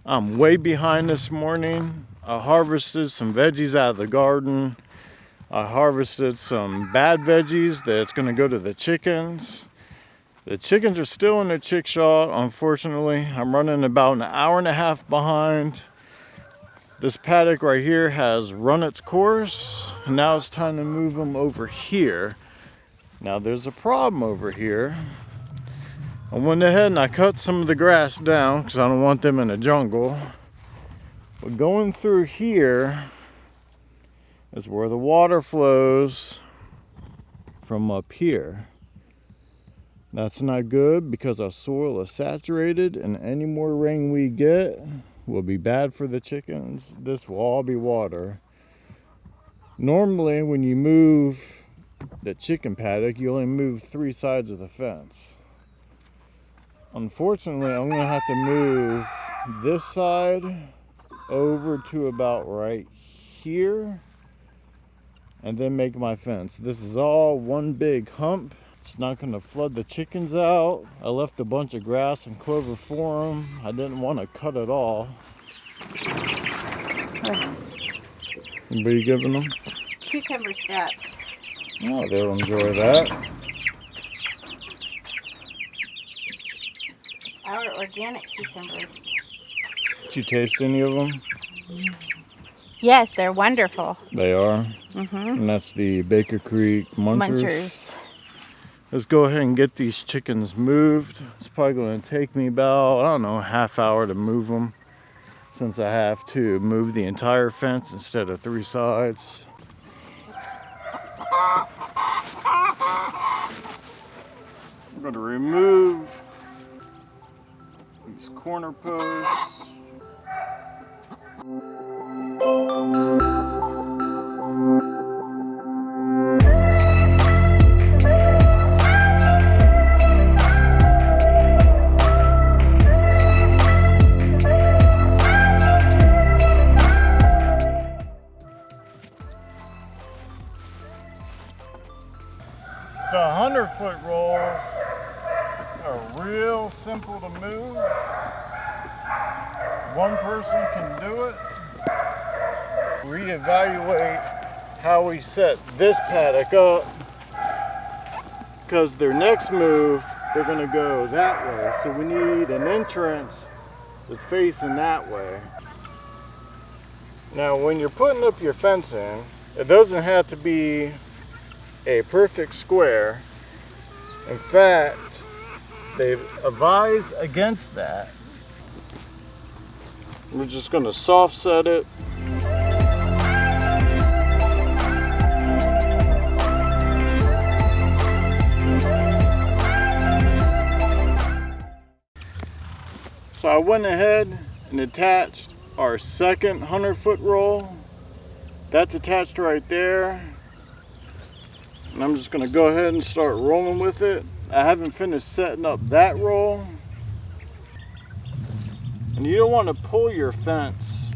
I'm way behind this morning. I harvested some veggies out of the garden. I harvested some bad veggies that's gonna go to the chickens. The chickens are still in the ChickShaw, unfortunately. I'm running about an hour and a half behind. This paddock right here has run its course. Now it's time to move them over here. Now there's a problem over here. I went ahead and I cut some of the grass down because I don't want them in the jungle. But going through here is where the water flows from up here. That's not good because our soil is saturated, and any more rain we get will be bad for the chickens. This will all be water. Normally when you move the chicken paddock, you only move 3 sides of the fence. Unfortunately, I'm gonna have to move this side over to about right here and then make my fence. This is all one big hump. It's not going to flood the chickens out. I left a bunch of grass and clover for them. I didn't want to cut it all. What are you giving them? Cucumber scraps. Oh, they'll enjoy that. Our organic cucumbers. Did you taste any of them? Yes, they're wonderful. They are? Mm-hmm. And that's the Baker Creek Munchers. Let's go ahead and get these chickens moved. It's probably going to take me about, I don't know, a half hour to move them, since I have to move the entire fence instead of 3 sides. I'm going to remove these corner posts. The 100-foot rolls are real simple to move. One person can do it. Reevaluate how we set this paddock up, because their next move, they're going to go that way. So we need an entrance that's facing that way. Now when you're putting up your fencing, it doesn't have to be a perfect square. In fact, they advise against that. We're just going to soft set it. So I went ahead and attached our second 100-foot roll. That's attached right there. And I'm just going to go ahead and start rolling with it. I haven't finished setting up that roll. And you don't want to pull your fence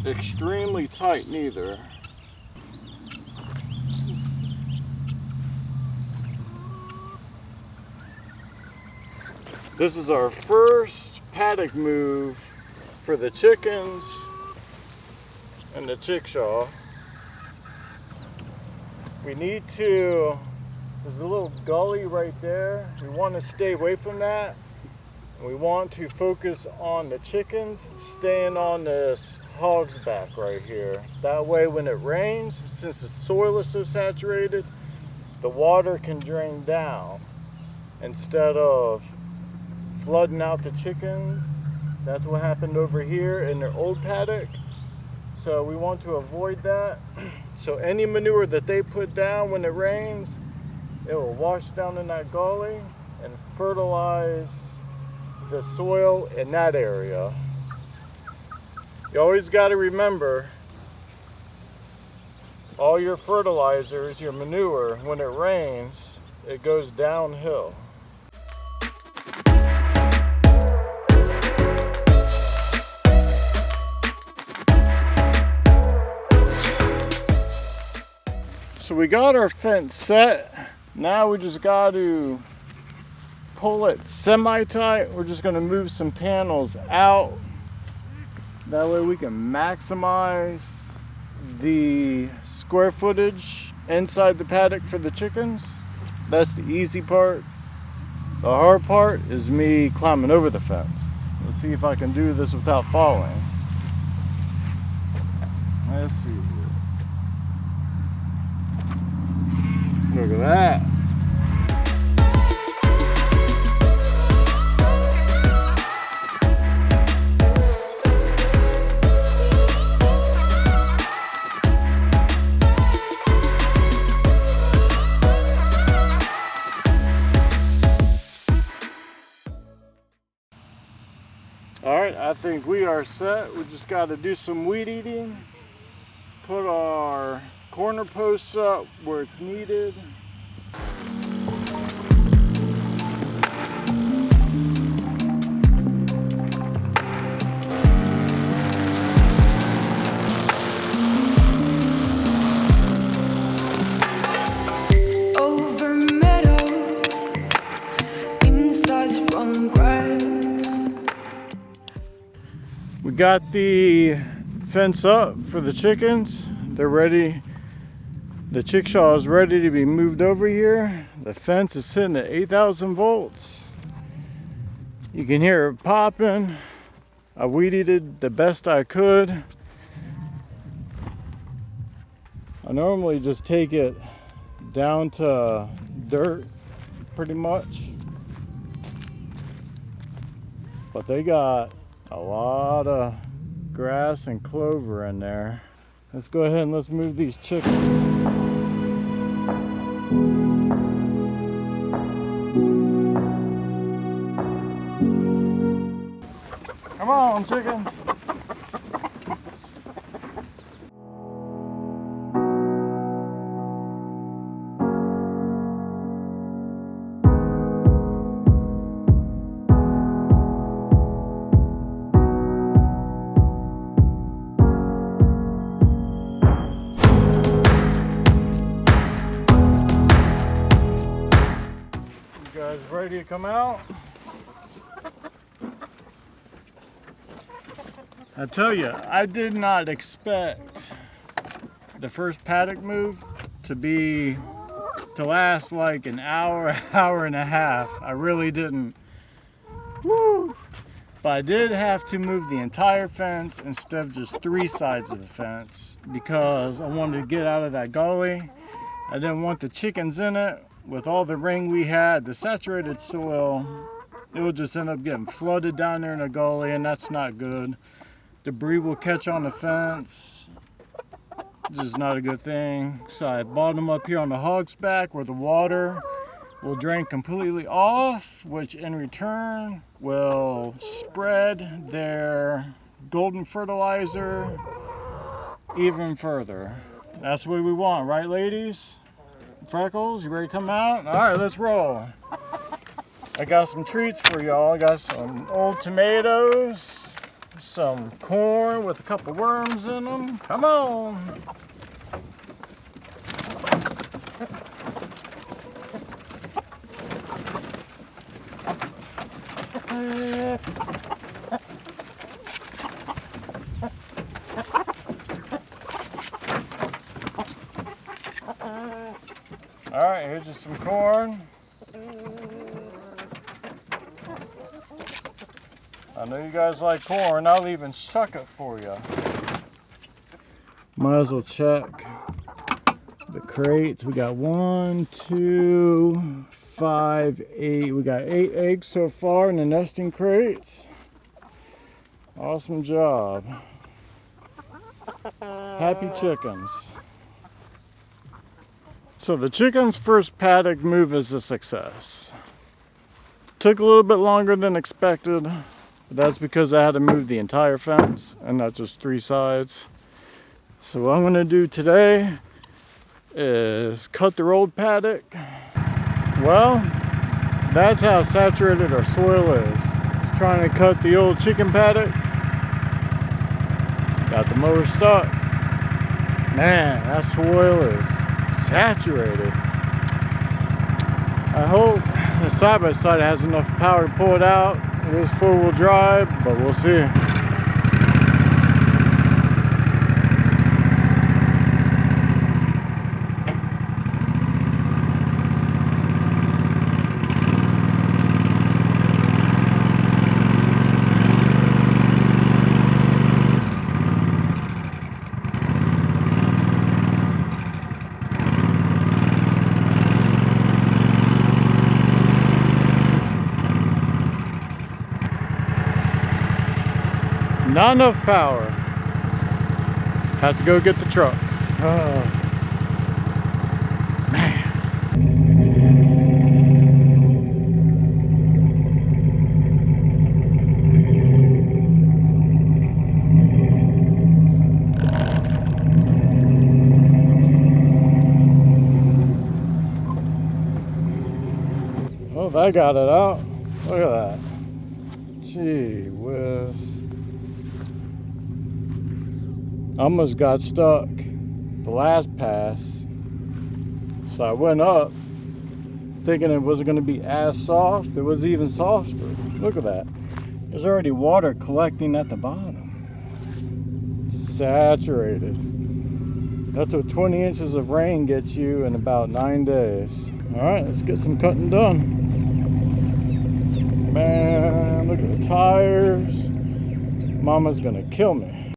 extremely tight neither. This is our first paddock move for the chickens and the ChickShaw. We need to, there's a little gully right there. We want to stay away from that. We want to focus on the chickens staying on this hog's back right here. That way when it rains, since the soil is so saturated, the water can drain down instead of flooding out the chickens. That's what happened over here in their old paddock. So we want to avoid that. So any manure that they put down when it rains, it will wash down in that gully and fertilize the soil in that area. You always got to remember, all your fertilizers, your manure, when it rains, it goes downhill. So we got our fence set. Now we just got to pull it semi-tight. We're just going to move some panels out That way we can maximize the square footage inside the paddock for the chickens. That's the easy part. The hard part is me climbing over the fence. Let's see if I can do this without falling. Let's see here. Look at that. Alright, I think we are set. We just got to do some weed eating. Put our corner posts up where it's needed. Over meadows, inside sprung grass. We got the fence up for the chickens. They're ready. The ChickShaw is ready to be moved over here. The fence is sitting at 8,000 volts. You can hear it popping. I weed eated the best I could. I normally just take it down to dirt pretty much. But they got a lot of grass and clover in there. Let's go ahead and let's move these chickens. Come on, chickens. Ready to come out? I tell you, I did not expect the first paddock move to last like an hour, hour and a half. I really didn't. Woo! But I did have to move the entire fence instead of just 3 sides of the fence because I wanted to get out of that gully. I didn't want the chickens in it. With all the rain we had, the saturated soil, it will just end up getting flooded down there in the gully, and that's not good. Debris will catch on the fence. It's just not a good thing. So I bought them up here on the hog's back where the water will drain completely off, which in return will spread their golden fertilizer even further. That's what we want, right, ladies? Freckles, you ready to come out? All right, let's roll. I got some treats for y'all. I got some old tomatoes, some corn with a couple worms in them. Come on. All right, here's just some corn. I know you guys like corn. I'll even shuck it for you. Might as well check the crates. We got 1, 2, 5, 8. We got 8 eggs so far in the nesting crates. Awesome job. Happy chickens. So the chickens' first paddock move is a success. Took a little bit longer than expected, but that's because I had to move the entire fence and not just 3 sides. So what I'm going to do today is cut their old paddock. Well, that's how saturated our soil is. It's trying to cut the old chicken paddock. Got the mower stuck. Man, that soil is saturated. I hope the side-by-side has enough power to pull it out. It is 4-wheel drive, but we'll see. Not enough power. Have to go get the truck. Oh, man. Oh, that got it out. Look at that. Gee whiz. Almost got stuck the last pass. So I went up thinking it wasn't going to be as soft. It was even softer. Look at that. There's already water collecting at the bottom. Saturated. That's what 20 inches of rain gets you in about 9 days. Alright, let's get some cutting done. Man, look at the tires. Mama's gonna kill me.